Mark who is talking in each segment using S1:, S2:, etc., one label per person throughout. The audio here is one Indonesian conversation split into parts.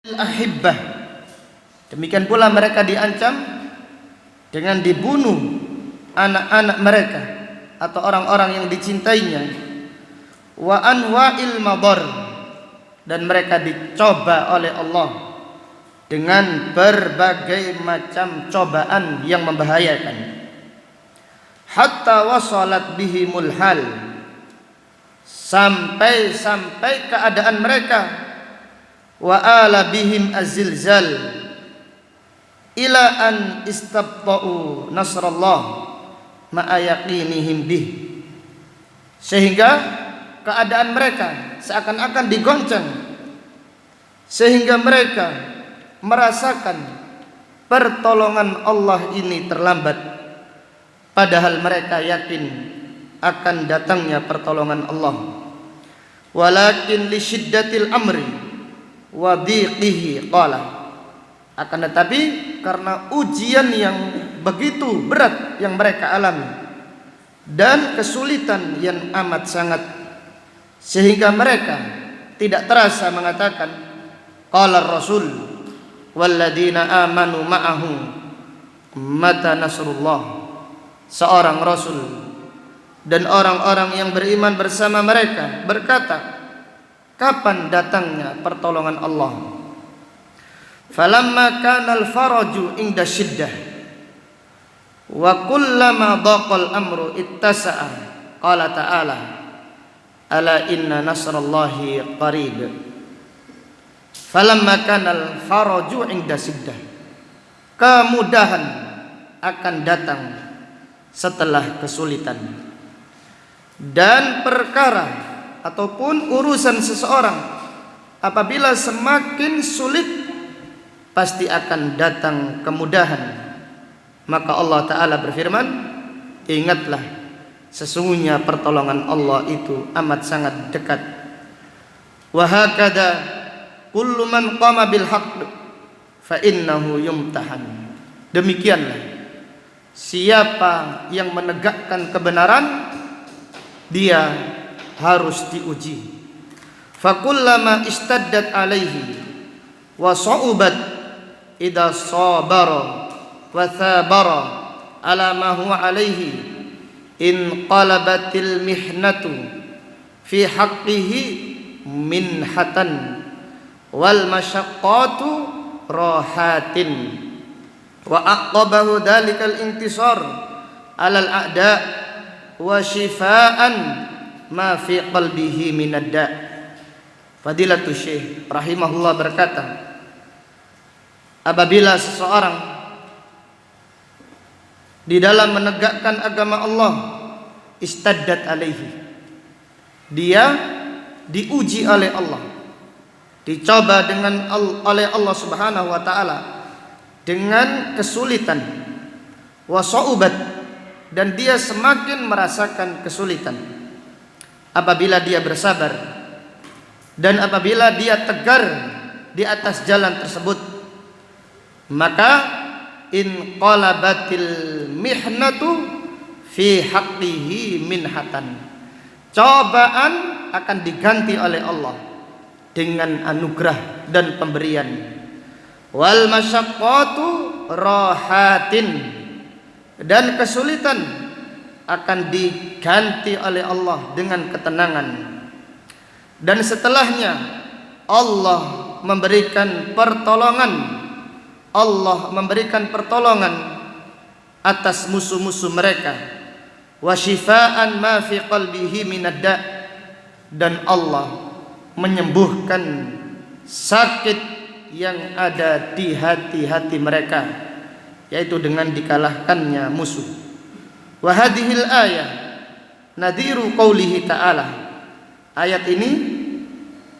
S1: ahibbah. Demikian pula mereka diancam dengan dibunuh anak-anak mereka atau orang-orang yang dicintainya. Wa anwa'il madar, dan mereka dicoba oleh Allah dengan berbagai macam cobaan yang membahayakan. Hatta wasalat bihimul hal, sampai keadaan mereka wa ala bihim azilzal ila an istabta'u nasrallah ma'a yaqinihim bih, sehingga keadaan mereka seakan-akan digoncang, sehingga mereka merasakan pertolongan Allah ini terlambat, padahal mereka yakin akan datangnya pertolongan Allah. Walakin li syiddatil amri wa dhiqihi qala, akan tetapi karena ujian yang begitu berat yang mereka alami dan kesulitan yang amat sangat, sehingga mereka tidak terasa mengatakan qala rasul walladzina amanu ma'ahu mata nasrullah, seorang rasul dan orang-orang yang beriman bersama mereka berkata, kapan datangnya pertolongan Allah? Falamma kana al-faraju inda syiddah wa kullama dhaqal amru ittasa'a, qala ta'ala ala inna nasrallahi qarib. Falamma kana al-faraju inda syiddah, kemudahan akan datang setelah kesulitan, dan perkara ataupun urusan seseorang apabila semakin sulit pasti akan datang kemudahan. Maka Allah Ta'ala berfirman, ingatlah sesungguhnya pertolongan Allah itu amat sangat dekat. Wa hakada kullu man qama bil haqq fa innahu yumtahan, demikianlah siapa yang menegakkan kebenaran dia harus diuji. Fakullama istaddat alaihi wa sa'ubat idza sabara wa thabara ala ma huwa alaihi inqalabatil mihnatu fi haqqihi minhatan wal masyaqqatu rahatin wa aqabahu dalikal intisar alal a'da wa shifaan ma fi qalbihi minad da'. Fadilatul Syekh rahimahullah berkata, apabila seseorang di dalam menegakkan agama Allah istaddat alaihi, dia diuji oleh Allah, dicoba oleh Allah Subhanahu wa taala dengan kesulitan, wa sa'ubat, dan dia semakin merasakan kesulitan. Apabila dia bersabar dan apabila dia tegar di atas jalan tersebut, maka inqalabatil mihnatu fi haqqihi minhatan, cobaan akan diganti oleh Allah dengan anugerah dan pemberian. Wal masyaqqatu rahatin, dan kesulitan akan diganti oleh Allah dengan ketenangan. Dan setelahnya Allah memberikan pertolongan, Allah memberikan pertolongan atas musuh-musuh mereka. Wa shifaan ma fi qalbihi minad da', dan Allah menyembuhkan sakit yang ada di hati-hati mereka, yaitu dengan dikalahkannya musuh. Wa hadhil ayah nadhiru qaulihi ta'ala, ayat ini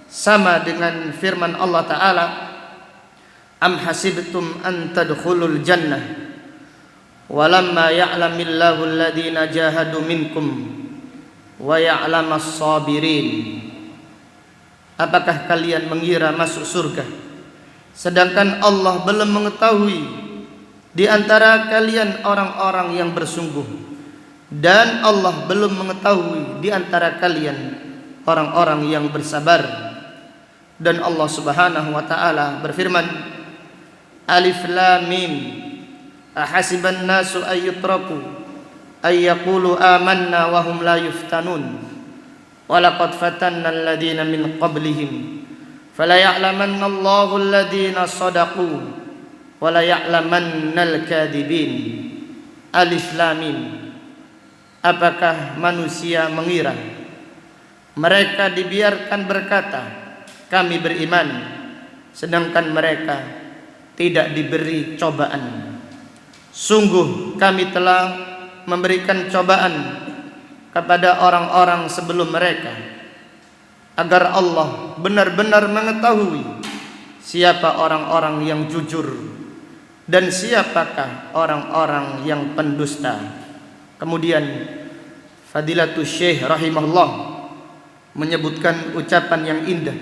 S1: sama dengan firman Allah Ta'ala, am hasibtum an tadkhulul jannah walamma ya'lamillahu alladhina jahadu minkum wa ya'lamas sabirin. Apakah kalian mengira masuk surga sedangkan Allah belum mengetahui di antara kalian orang-orang yang bersungguh, dan Allah belum mengetahui di antara kalian orang-orang yang bersabar. Dan Allah Subhanahu wa taala berfirman, Alif Lam Mim, ahasiban nasu ayyutraku ayyaqulu amanna wa hum la yuftanun, walaqad fatanna alladhina min qablihim fala ya'lamanna Allahu alladhina sadaqu wala ya'lamannal kadhibin. Alif Lam Mim. Apakah manusia mengira mereka dibiarkan berkata kami beriman, sedangkan mereka tidak diberi cobaan? Sungguh kami telah memberikan cobaan kepada orang-orang sebelum mereka, agar Allah benar-benar mengetahui siapa orang-orang yang jujur dan siapakah orang-orang yang pendusta. Kemudian Fadilatul Syekh rahimahullah menyebutkan ucapan yang indah,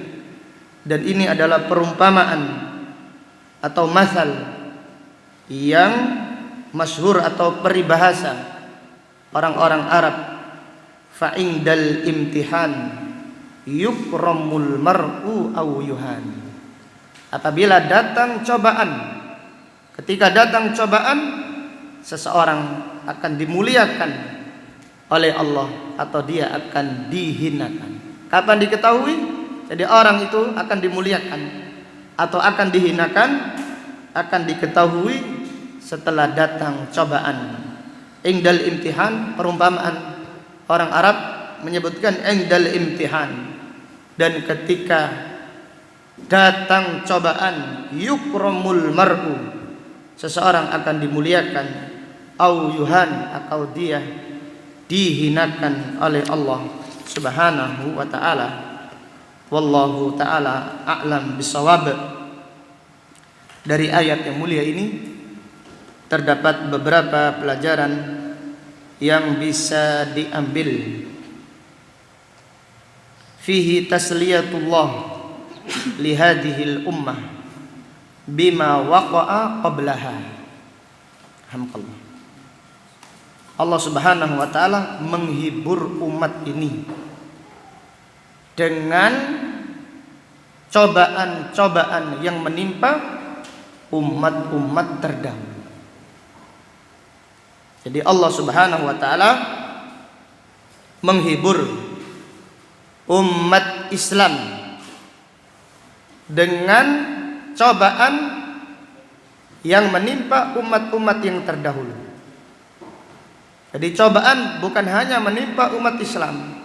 S1: dan ini adalah perumpamaan atau masal yang masyhur atau peribahasa orang-orang Arab. Fa'indal imtihan yukramul mar'u aw yuhan. Apabila datang cobaan, ketika datang cobaan, seseorang akan dimuliakan oleh Allah atau dia akan dihinakan. Kapan diketahui? Jadi orang itu akan dimuliakan atau akan dihinakan akan diketahui setelah datang cobaan. Indal imtihan, perumpamaan orang Arab menyebutkan indal imtihan. Dan ketika datang cobaan, yukramul mar'u, seseorang akan dimuliakan, au yuhan, atau dia dihinakan oleh Allah Subhanahu wa ta'ala. Wallahu ta'ala a'lam bisawab. Dari ayat yang mulia ini terdapat beberapa pelajaran yang bisa diambil. Fihi tasliyatullah lihadihil ummah bima waqa'a qablaha. Alhamdulillah. Allah Subhanahu wa ta'ala menghibur umat ini dengan cobaan-cobaan yang menimpa umat-umat terdahulu. Jadi Allah Subhanahu wa ta'ala menghibur umat Islam dengan cobaan yang menimpa umat-umat yang terdahulu. Jadi cobaan bukan hanya menimpa umat Islam,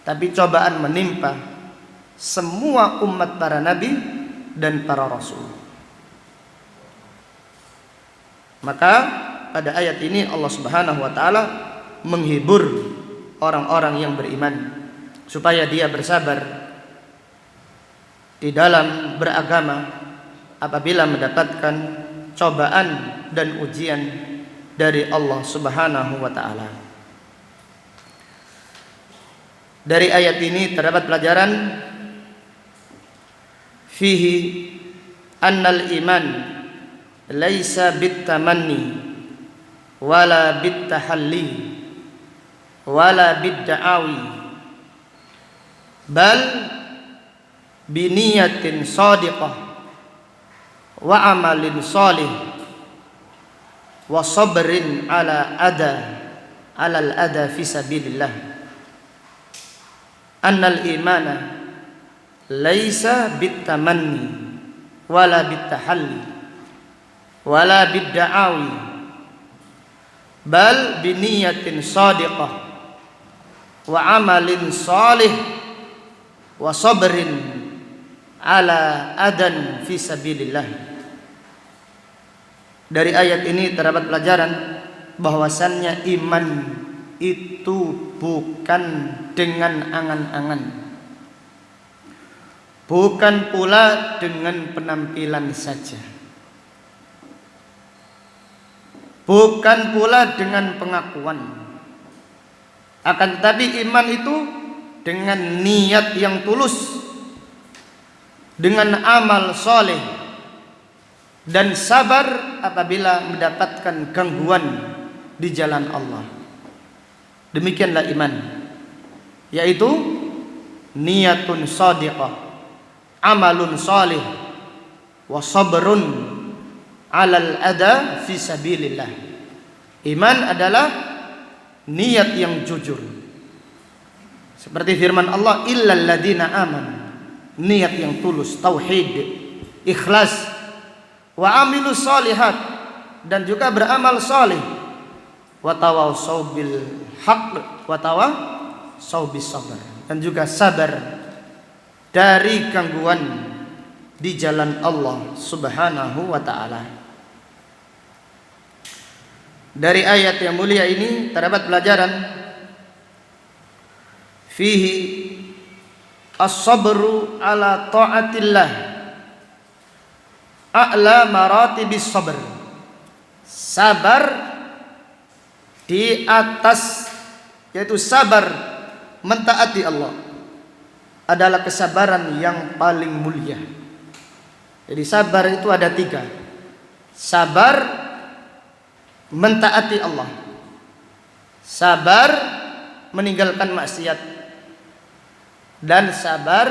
S1: tapi cobaan menimpa semua umat para nabi dan para rasul. Maka pada ayat ini Allah Subhanahu wa ta'ala menghibur orang-orang yang beriman supaya dia bersabar di dalam beragama apabila mendapatkan cobaan dan ujian dari Allah Subhanahu wa ta'ala. Dari ayat ini terdapat pelajaran fihi annal iman laisa bitamanni wala bitahalli wala bidda'awi bal biniyatin shadiqah wa amalin salih wa sabrin alal ada fi sabilillah. Annal imana laisa bitamanni wala bitahalli wala bidda'awi bal biniyatin shadiqah wa amalin salih wa sabrin ala adan fi sabilillah. Dari ayat ini terdapat pelajaran bahwasannya iman itu bukan dengan angan-angan, bukan pula dengan penampilan saja, bukan pula dengan pengakuan. Akan tetapi iman itu dengan niat yang tulus, dengan amal soleh, dan sabar apabila mendapatkan gangguan di jalan Allah. Demikianlah iman, yaitu niyatun shadiqah, amalun salih wa sabrun 'alal adha fi sabilillah. Iman adalah niat yang jujur. Seperti firman Allah, illal ladzina amanu. Niat yang tulus, tauhid, ikhlas, wa amilus shalihat, dan juga beramal saleh, wa tawassaw bil haqq wa tawassaw bis sabr, dan juga sabar dari gangguan di jalan Allah Subhanahu wa taala. Dari ayat yang mulia ini terdapat pelajaran fihi as-sabru ala ta'atillah a'la maratibis sabr. Sabar di atas, yaitu sabar mentaati Allah, adalah kesabaran yang paling mulia. Jadi sabar itu ada 3. Sabar mentaati Allah, sabar meninggalkan maksiat, dan sabar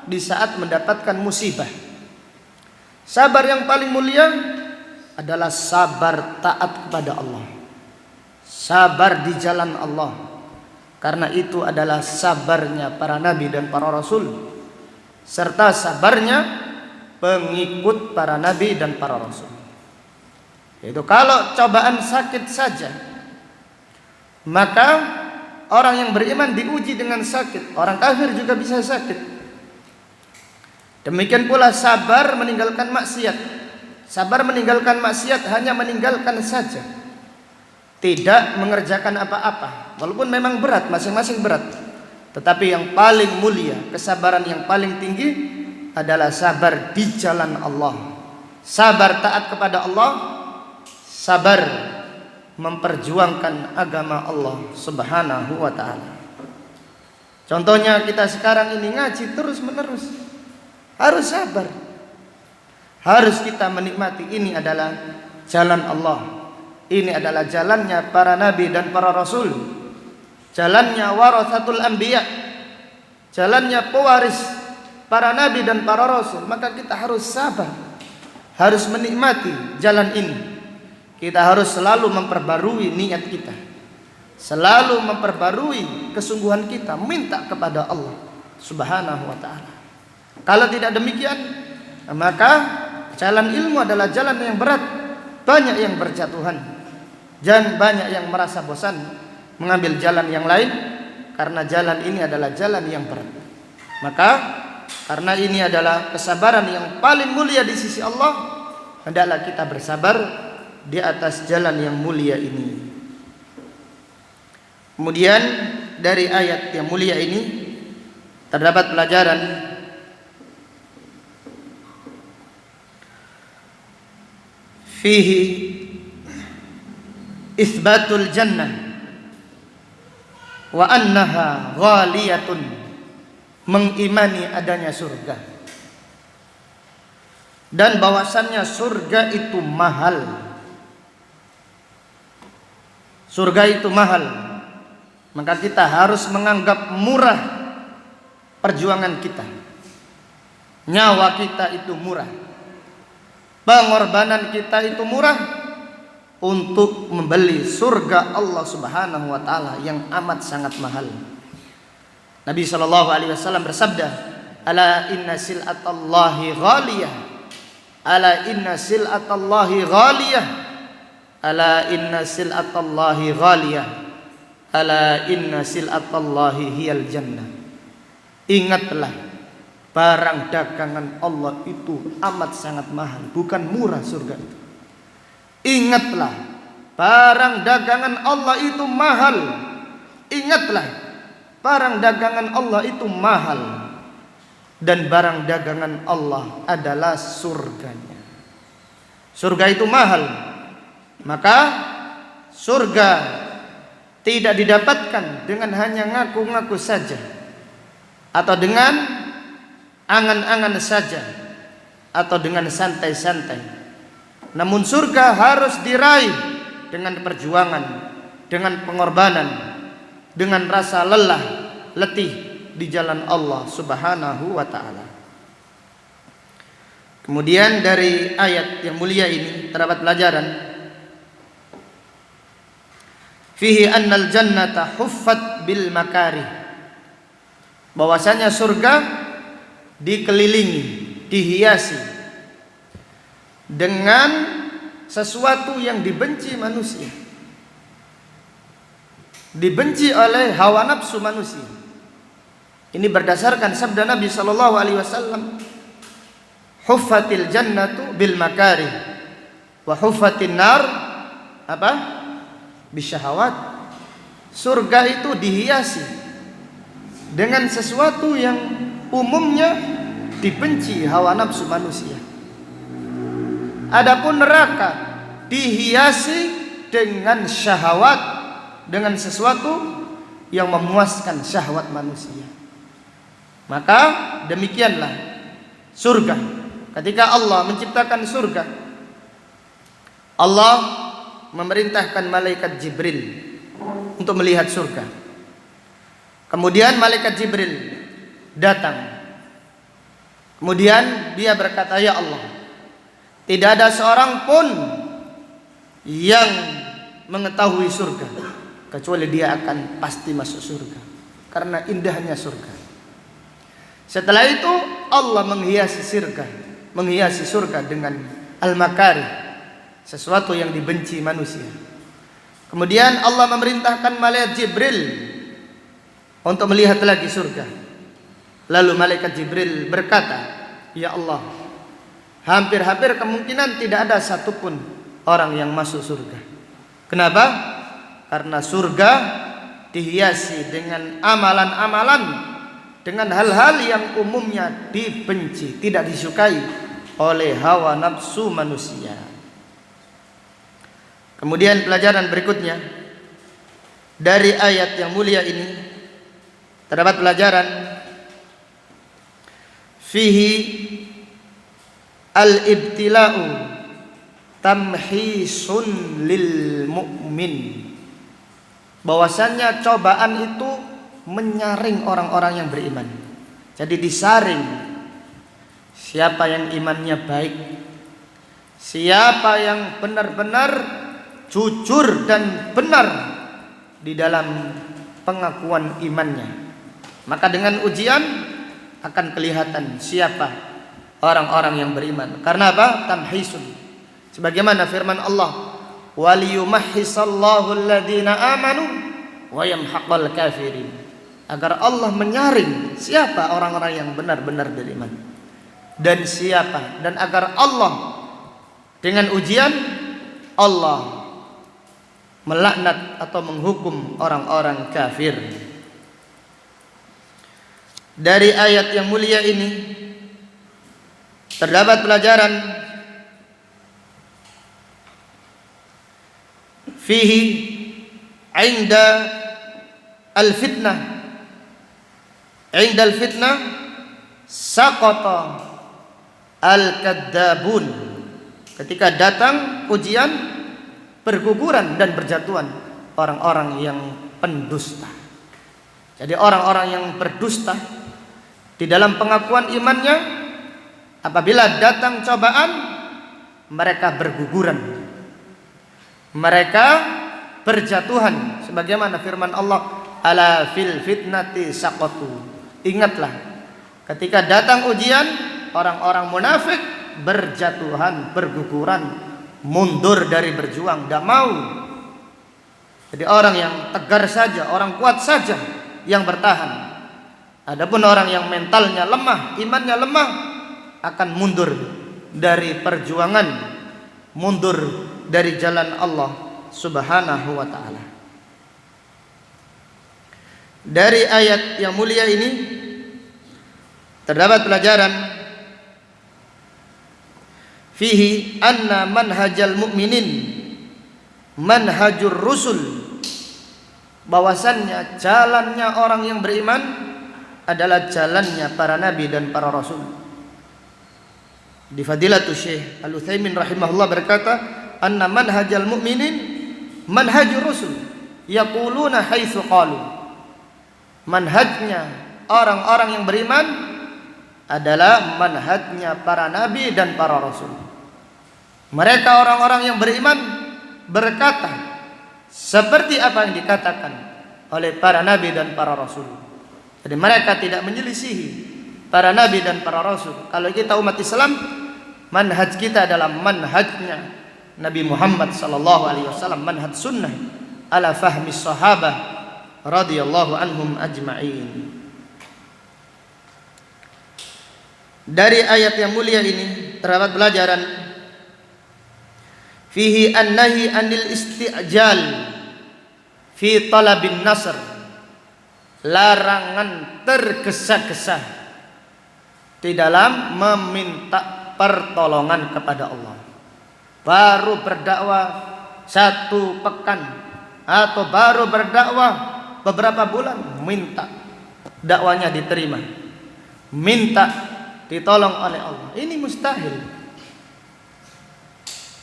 S1: di saat mendapatkan musibah. Sabar yang paling mulia adalah sabar taat kepada Allah, sabar di jalan Allah, karena itu adalah sabarnya para nabi dan para rasul, serta sabarnya pengikut para nabi dan para rasul. Yaitu kalau cobaan sakit saja, maka orang yang beriman diuji dengan sakit. Orang kafir juga bisa sakit. Demikian pula sabar meninggalkan maksiat. Sabar meninggalkan maksiat hanya meninggalkan saja, tidak mengerjakan apa-apa. Walaupun memang berat, masing-masing berat, tetapi yang paling mulia, kesabaran yang paling tinggi adalah sabar di jalan Allah. Sabar taat kepada Allah, sabar memperjuangkan agama Allah Subhanahu wa ta'ala. Contohnya kita sekarang ini ngaji terus menerus, harus sabar, harus kita menikmati. Ini adalah jalan Allah, ini adalah jalannya para nabi dan para rasul, jalannya warathatul anbiya, jalannya pewaris para nabi dan para rasul. Maka kita harus sabar, harus menikmati jalan ini. Kita harus selalu memperbarui niat kita, selalu memperbarui kesungguhan kita, minta kepada Allah Subhanahu wa ta'ala. Kalau tidak demikian, maka jalan ilmu adalah jalan yang berat, banyak yang berjatuhan, dan banyak yang merasa bosan mengambil jalan yang lain, karena jalan ini adalah jalan yang berat. Maka karena ini adalah kesabaran yang paling mulia di sisi Allah, hendaklah kita bersabar di atas jalan yang mulia ini. Kemudian dari ayat yang mulia ini terdapat pelajaran fihi isbatul jannah wa annaha ghaliyatun, mengimani adanya surga dan bahwasannya surga itu mahal. Surga itu mahal, maka kita harus menganggap murah perjuangan kita. Nyawa kita itu murah, pengorbanan kita itu murah untuk membeli surga Allah Subhanahu wa ta'ala yang amat sangat mahal. Nabi SAW bersabda, ala inna sil'atallahi ghaliyah, ala inna sil'atallahi ghaliyah, ala inna sil'atallahi ghaliyah, ala inna sil'atallahi hiyal jannah. Ingatlah, barang dagangan Allah itu amat sangat mahal, bukan murah surga itu. Ingatlah, barang dagangan Allah itu mahal. Ingatlah, barang dagangan Allah itu mahal, dan barang dagangan Allah adalah surganya. Surga itu mahal. Maka surga tidak didapatkan dengan hanya ngaku-ngaku saja, atau dengan angan-angan saja, atau dengan santai-santai. Namun surga harus diraih dengan perjuangan, dengan pengorbanan, dengan rasa lelah, letih, di jalan Allah Subhanahu wa taala. Kemudian dari ayat yang mulia ini terdapat pelajaran fihi annal jannata huffat bil makarih, bahwasanya surga dikelilingi, dihiasi dengan sesuatu yang dibenci manusia, dibenci oleh hawa nafsu manusia. Ini berdasarkan sabda Nabi sallallahu alaihi wasallam, huffatil jannatu bil makarih wa huffatin nar apa? Bisyahawat. Surga itu dihiasi dengan sesuatu yang umumnya dibenci hawa nafsu manusia. Adapun neraka dihiasi dengan syahwat, dengan sesuatu yang memuaskan syahwat manusia. Maka demikianlah surga. Ketika Allah menciptakan surga, Allah memerintahkan malaikat Jibril untuk melihat surga. Kemudian malaikat Jibril datang. Kemudian dia berkata, "Ya Allah, tidak ada seorang pun yang mengetahui surga kecuali dia akan pasti masuk surga karena indahnya surga." Setelah itu Allah menghiasi surga dengan al-makarih, sesuatu yang dibenci manusia. Kemudian Allah memerintahkan malaikat Jibril untuk melihat lagi surga. Lalu malaikat Jibril berkata, "Ya Allah, hampir-hampir kemungkinan tidak ada satupun orang yang masuk surga." Kenapa? Karena surga dihiasi dengan amalan-amalan, dengan hal-hal yang umumnya dibenci, tidak disukai oleh hawa nafsu manusia. Kemudian pelajaran berikutnya dari ayat yang mulia ini terdapat pelajaran fihi al-ibtila'u tamhisun lil mu'min, bahwasannya cobaan itu menyaring orang-orang yang beriman. Jadi disaring siapa yang imannya baik, siapa yang benar-benar jujur dan benar di dalam pengakuan imannya. Maka dengan ujian akan kelihatan siapa orang-orang yang beriman. Karena apa? Tamhisun. Sebagaimana firman Allah, "Waliyumahhisallahu alladhina amanu wa yamhaqal kafirin." Agar Allah menyaring siapa orang-orang yang benar-benar beriman dan siapa, dan agar Allah dengan ujian Allah melaknat atau menghukum orang-orang kafir. Dari ayat yang mulia ini terdapat pelajaran fihi inda al-fitnah saqata al-kadzabun. Ketika datang ujian, berguguran dan berjatuhan orang-orang yang pendusta. Jadi orang-orang yang berdusta di dalam pengakuan imannya, apabila datang cobaan, mereka berguguran, mereka berjatuhan. Sebagaimana firman Allah, "Ala fil fitnati saqatu." Ingatlah, ketika datang ujian, orang-orang munafik berjatuhan, berguguran, mundur dari berjuang, tidak mau. Jadi orang yang tegar saja, orang kuat saja yang bertahan. Adapun orang yang mentalnya lemah, imannya lemah, akan mundur dari perjuangan, mundur dari jalan Allah Subhanahu wa ta'ala. Dari ayat yang mulia ini terdapat pelajaran fihi anna manhajal mu'minin manhajur rusul, bahwasannya jalannya orang yang beriman adalah jalannya para nabi dan para rasul. Di Fadilatul Syekh Al-Utsaimin rahimahullah berkata, anna manhajal mu'minin manhajur rusul yaquluna haitsu qalu. Manhajnya orang-orang yang beriman adalah manhajnya para nabi dan para rasul. Mereka orang-orang yang beriman berkata seperti apa yang dikatakan oleh para nabi dan para rasul. Jadi mereka tidak menyelisihi para nabi dan para rasul. Kalau kita umat Islam, manhaj kita adalah manhajnya Nabi Muhammad sallallahu alaihi wasallam, manhaj sunnah ala fahmi sahabah radhiyallahu anhum ajma'in. Dari ayat yang mulia ini terdapat pelajaran fihi an-nahi anil isti'jal fi talabin nasr, larangan tergesa-gesa di dalam meminta pertolongan kepada Allah. Baru berdakwah 1 pekan atau baru berdakwah beberapa bulan minta dakwanya diterima, minta ditolong oleh Allah. Ini mustahil.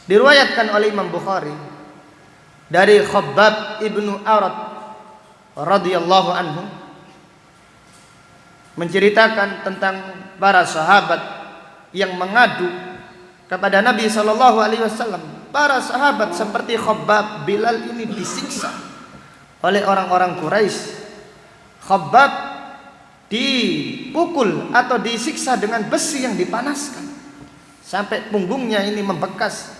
S1: Diriwayatkan oleh Imam Bukhari dari Khabbab ibnu Arad radhiyallahu anhu menceritakan tentang para sahabat yang mengadu kepada Nabi sallallahu alaihi wasallam. Para sahabat seperti Khabbab, Bilal ini disiksa oleh orang-orang Quraisy. Khabbab dipukul atau disiksa dengan besi yang dipanaskan sampai punggungnya ini membekas.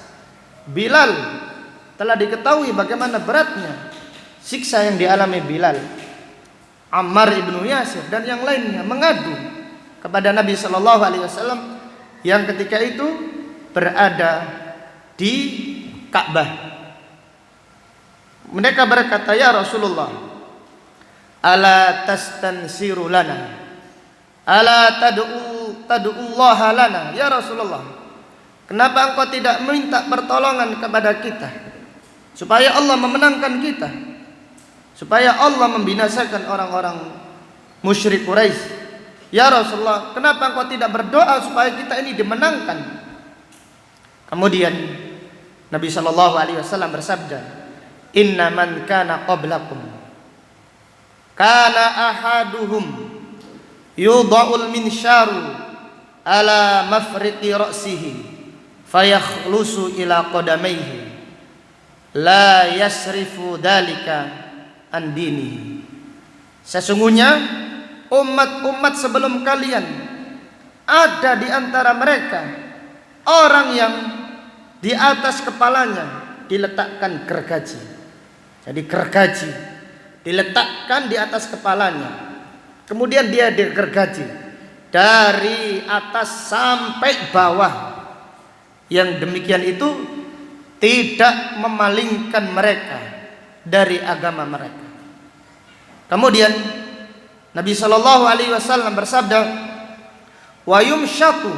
S1: Bilal telah diketahui bagaimana beratnya siksa yang dialami Bilal. Ammar ibnu Yasir dan yang lainnya mengadu kepada Nabi sallallahu alaihi wasallam yang ketika itu berada di Ka'bah. Mereka berkata, "Ya Rasulullah, ala tastansiru lana, ala tad'ullah lana." Ya Rasulullah, kenapa engkau tidak minta pertolongan kepada kita supaya Allah memenangkan kita, supaya Allah membinasakan orang-orang musyrik Quraisy? Ya Rasulullah, kenapa engkau tidak berdoa supaya kita ini dimenangkan? Kemudian Nabi sallallahu alaihi wasallam bersabda, "Inna man kana qablakum kana ahaduhum yudha'ul minsharu ala mafriqi ra'sihi fayakhlusu ila qadamayhi la yasrifu dalika an dinihi." Sesungguhnya umat-umat sebelum kalian ada di antara mereka orang yang di atas kepalanya diletakkan gergaji. Jadi gergaji diletakkan di atas kepalanya, kemudian dia digergaji dari atas sampai bawah. Yang demikian itu tidak memalingkan mereka dari agama mereka. Kemudian Nabi sallallahu alaihi wasallam bersabda, "Wa yumshatu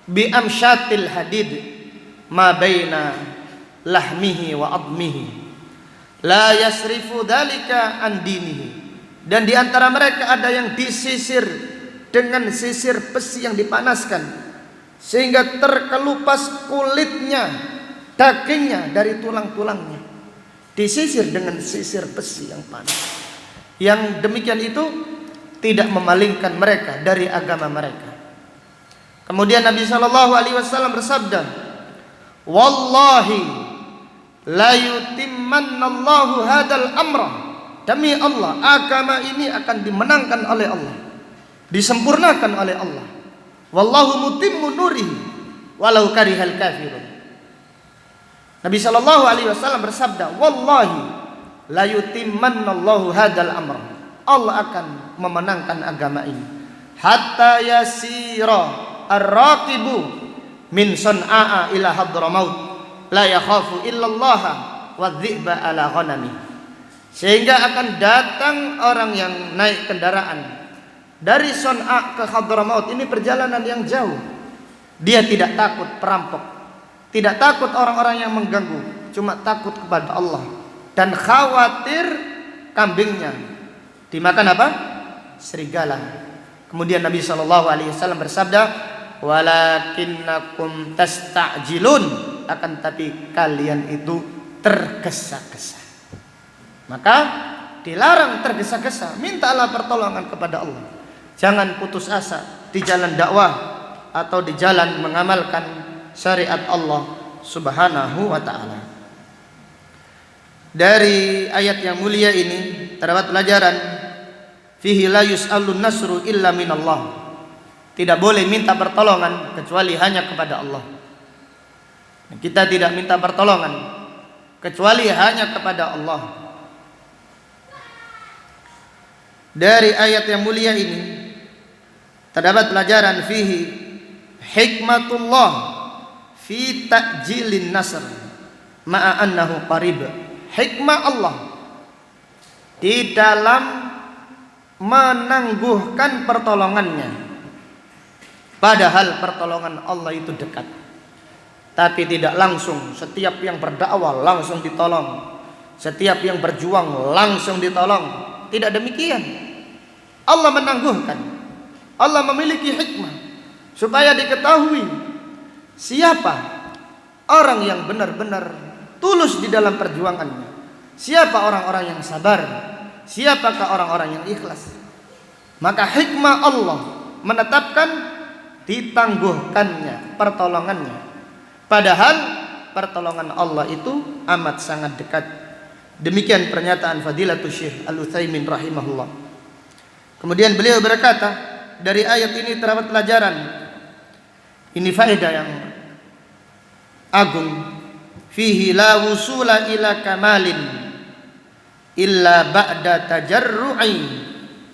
S1: bi amshatil hadid ma baina lahmihi wa admihi la yasrifu dalika an dinihi." Dan di antara mereka ada yang disisir dengan sisir besi yang dipanaskan sehingga terkelupas kulitnya, dagingnya dari tulang-tulangnya, disisir dengan sisir besi yang panas. Yang demikian itu tidak memalingkan mereka dari agama mereka. Kemudian Nabi sallallahu alaihi wasallam bersabda, "Wallahi la yutimmannallahu hadzal amra." Demi Allah, agama ini akan dimenangkan oleh Allah, disempurnakan oleh Allah. Wallahu mutimmu nurihi walau karihal kafirun. Nabi sallallahu alaihi wasallam bersabda, "Wallahi la yutimmannallahu hadzal amra." Allah akan memenangkan agama ini. Hatta yasira ar-raqibu min San'a ila Hadramaut la yakhafu illallah wa dhi'ba ala ghanami. Sehingga akan datang orang yang naik kendaraan dari San'a ke Hadramaut. Ini perjalanan yang jauh. Dia tidak takut perampok, tidak takut orang-orang yang mengganggu, cuma takut kepada Allah dan khawatir kambingnya dimakan apa? Serigala. Kemudian Nabi sallallahu alaihi wasallam bersabda, "Walakinnakum tasta'jilun." Akan tapi kalian itu tergesa-gesa. Maka dilarang tergesa-gesa. Mintalah pertolongan kepada Allah. Jangan putus asa di jalan dakwah atau di jalan mengamalkan syariat Allah Subhanahu wa ta'ala. Dari ayat yang mulia ini terdapat pelajaran, fihi la yus'alun nasru illa minallah. Tidak boleh minta pertolongan kecuali hanya kepada Allah. Kita tidak minta pertolongan kecuali hanya kepada Allah. Dari ayat yang mulia ini terdapat pelajaran, fihi hikmatullah fi ta'jilin nasr ma'a annahu qarib. Hikmah Allah di dalam menangguhkan pertolongannya, padahal pertolongan Allah itu dekat. Tapi tidak langsung setiap yang berdakwah langsung ditolong, setiap yang berjuang langsung ditolong. Tidak demikian. Allah menangguhkan. Allah memiliki hikmah supaya diketahui siapa orang yang benar-benar tulus di dalam perjuangannya, siapa orang-orang yang sabar, siapakah orang-orang yang ikhlas. Maka hikmah Allah menetapkan ditangguhkannya pertolongannya, padahal pertolongan Allah itu amat sangat dekat. Demikian pernyataan Fadilatul Syekh Al-Utsaimin rahimahullah. Kemudian beliau berkata, dari ayat ini terdapat pelajaran, ini faedah yang agung, fihi la wusula ila kamalin illa ba'da tajarru'i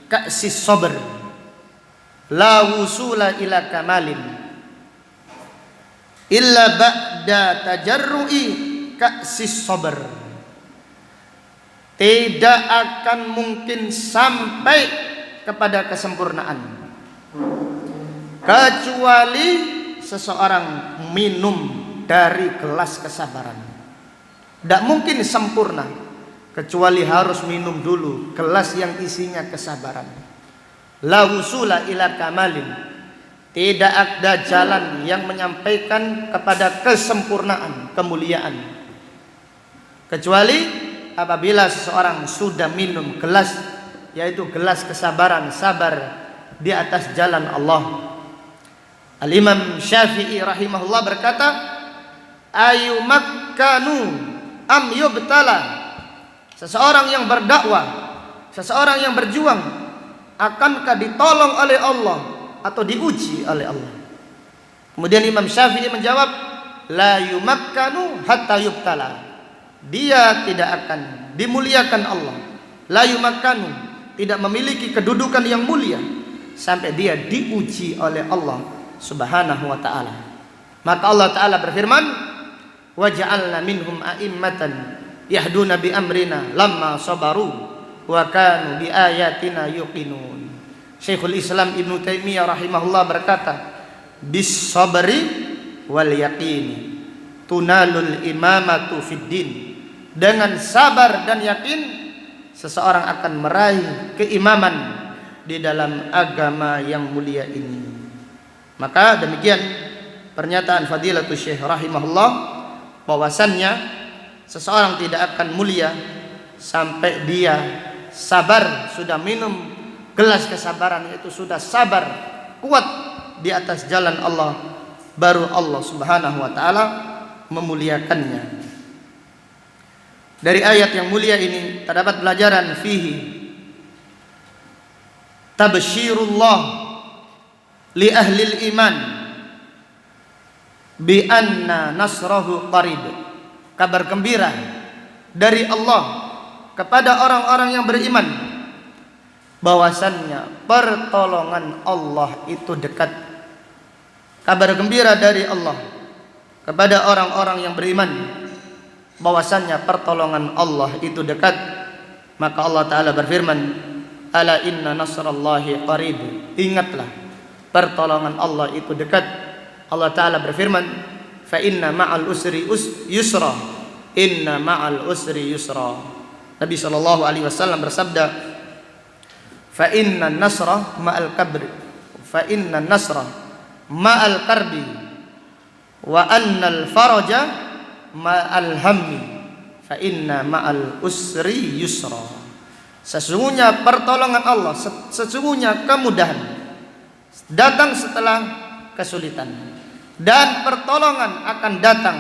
S1: ka'sis sabr. La wusula ila kamalin illa ba'da tajarru'i ka'sis sabr. Tidak akan mungkin sampai kepada kesempurnaan kecuali seseorang minum dari gelas kesabaran. Tidak mungkin sempurna kecuali harus minum dulu gelas yang isinya kesabaran. La wusula ila kamalin, tidak ada jalan yang menyampaikan kepada kesempurnaan, kemuliaan, kecuali apabila seseorang sudah minum gelas, yaitu gelas kesabaran, sabar di atas jalan Allah. Al-Imam Syafi'i rahimahullah berkata, ayumakkanu am yubtala. Seseorang yang berdakwah, seseorang yang berjuang, akankah ditolong oleh Allah atau diuji oleh Allah? Kemudian Imam Syafi'i menjawab, la yumakkanu hatta yubtala. Dia tidak akan dimuliakan Allah, la yumakkanu, tidak memiliki kedudukan yang mulia sampai dia diuji oleh Allah Subhanahu wa ta'ala. Maka Allah ta'ala berfirman, wa ja'alna minhum a'immatan yahduna bi amrina lamma sabaru wa kanu bi ayatina yuqinun. Syekhul Islam Ibnu Taimiyah rahimahullah berkata, bis sabri wal yaqini tunalul imamatu fid din. Dengan sabar dan yakin seseorang akan meraih keimaman di dalam agama yang mulia ini. Maka demikian pernyataan Fadilatul Syekh rahimahullah, bahwasannya seseorang tidak akan mulia sampai dia sabar, sudah minum gelas kesabaran, yaitu sudah sabar kuat di atas jalan Allah, baru Allah Subhanahu wa ta'ala memuliakannya. Dari ayat yang mulia ini terdapat pelajaran, fihi tabsyirullah li ahlil iman bi anna nasrahu qarib. Kabar gembira dari Allah kepada orang-orang yang beriman bahwasannya pertolongan Allah itu dekat. Kabar gembira dari Allah kepada orang-orang yang beriman bahwasannya pertolongan Allah itu dekat. Maka Allah Ta'ala berfirman, ala inna nasrallahi qarib. Ingatlah, pertolongan Allah itu dekat. Allah Ta'ala berfirman, fa inna ma'al usri yusra, inna ma'al usri yusra. Nabi SAW bersabda, fa inna nasra ma'al kabri, fa inna nasra ma'al karbi, wa annal faraja ma'al hammi, fa inna ma'al usri yusra. Sesungguhnya pertolongan Allah, sesungguhnya kemudahan datang setelah kesulitan, dan pertolongan akan datang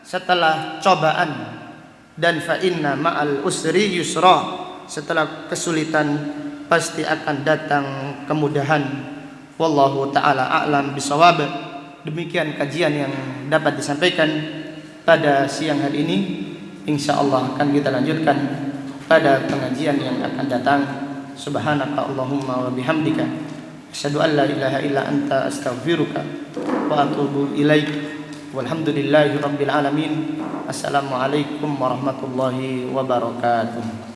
S1: setelah cobaan. Dan fa inna ma'al usri yusra, setelah kesulitan pasti akan datang kemudahan. Wallahu ta'ala a'lam bisawab. Demikian kajian yang dapat disampaikan pada siang hari ini. Insyaallah akan kita lanjutkan pada pengajian yang akan datang. Subhanaka Allahumma wa bihamdika asyhadu an la ilaha illa anta astaghfiruka wa atubu ilaik. Walhamdulillahi rabbil alamin. Assalamualaikum warahmatullahi wabarakatuh.